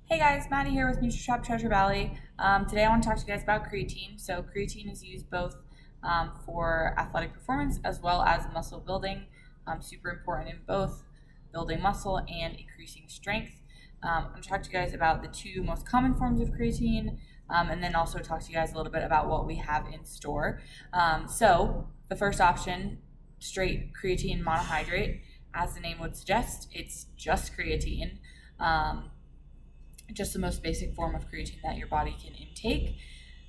Hey guys, Maddie here with Nutrishop Treasure Valley. Today I want to talk to you guys about creatine. So creatine is used both for athletic performance as well as muscle building. Super important in both building muscle and increasing strength. I'm going to talk to you guys about the two most common forms of creatine, and then also talk to you guys a little bit about what we have in store. So the first option, straight creatine monohydrate. As the name would suggest, it's just creatine. Just the most basic form of creatine that your body can intake.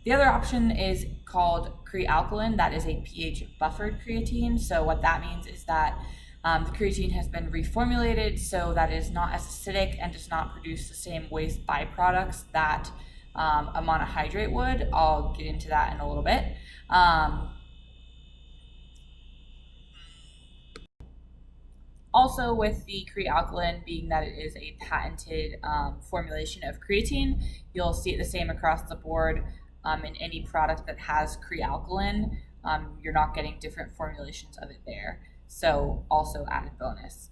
The other option is called Crealkaline. That is a pH buffered creatine. So what that means is that the creatine has been reformulated so that it is not as acidic and does not produce the same waste byproducts that a monohydrate would. I'll get into that in a little bit. Also, with the Crealkaline being that it is a patented formulation of creatine, you'll see it the same across the board in any product that has Crealkaline. You're not getting different formulations of it there. So, also added bonus.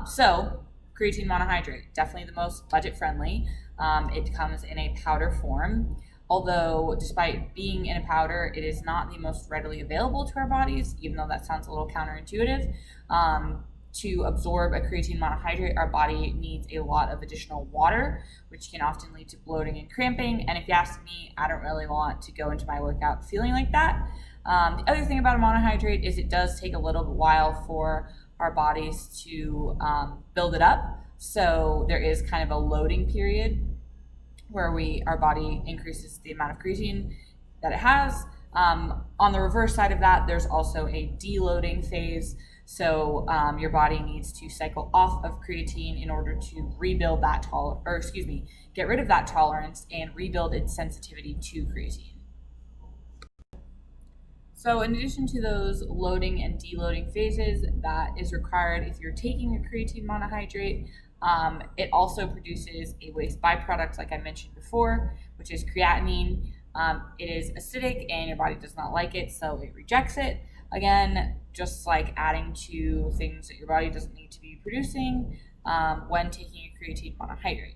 So, creatine monohydrate, definitely the most budget friendly. It comes in a powder form. Although, despite being in a powder, it is not the most readily available to our bodies, even though that sounds a little counterintuitive. To absorb a creatine monohydrate, our body needs a lot of additional water, which can often lead to bloating and cramping. And if you ask me, I don't really want to go into my workout feeling like that. The other thing about a monohydrate is it does take a little while for our bodies to build it up. So there is kind of a loading period where our body increases the amount of creatine that it has. On the reverse side of that, there's also a deloading phase. So your body needs to cycle off of creatine in order to rebuild that get rid of that tolerance and rebuild its sensitivity to creatine. So in addition to those loading and deloading phases that is required if you're taking a creatine monohydrate, it also produces a waste byproduct, like I mentioned before, which is creatinine. It is acidic and your body does not like it, so it rejects it. Again, just like adding to things that your body doesn't need to be producing when taking a creatine monohydrate.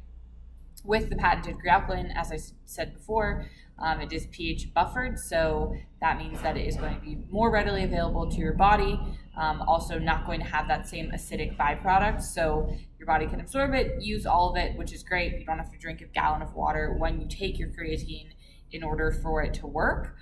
With the patented Crealkaline, as I said before, it is pH buffered, so that means that it is going to be more readily available to your body. Also, not going to have that same acidic byproduct, so your body can absorb it, use all of it, which is great. You don't have to drink a gallon of water when you take your creatine in order for it to work.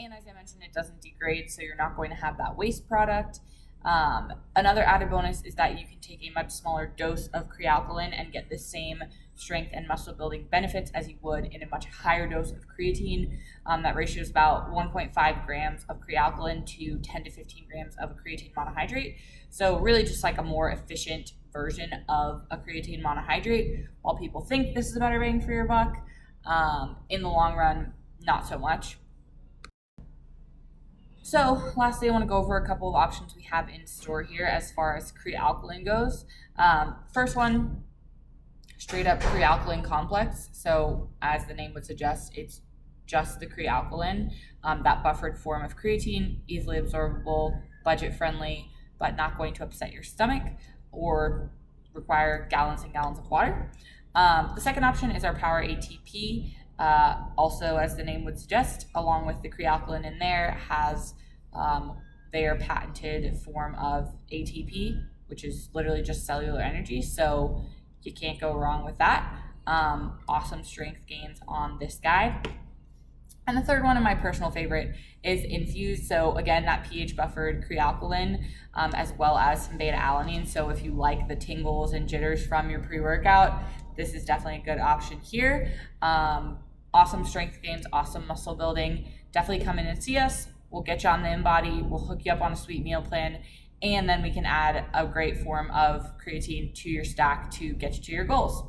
And as I mentioned, it doesn't degrade, so you're not going to have that waste product. Another added bonus is that you can take a much smaller dose of Crealkaline and get the same strength and muscle building benefits as you would in a much higher dose of creatine. That ratio is about 1.5 grams of Crealkaline to 10 to 15 grams of a creatine monohydrate. So really just like a more efficient version of a creatine monohydrate. While people think this is a better bang for your buck, in the long run, not so much. So lastly, I want to go over a couple of options we have in store here as far as Crealkaline goes. First one, straight up Crealkaline complex. So as the name would suggest, it's just the Crealkaline, that buffered form of creatine, easily absorbable, budget friendly, but not going to upset your stomach or require gallons and gallons of water. The second option is our Power ATP. Also, as the name would suggest, along with the Crealkaline in there, has their patented form of ATP, which is literally just cellular energy. So you can't go wrong with that. Awesome strength gains on this guy. And the third one, and my personal favorite, is infused. So again, that pH buffered Crealkaline, as well as some beta alanine. So if you like the tingles and jitters from your pre-workout, this is definitely a good option here. Awesome strength gains, awesome muscle building. Definitely come in and see us. We'll get you on the InBody. We'll hook you up on a sweet meal plan. And then we can add a great form of creatine to your stack to get you to your goals.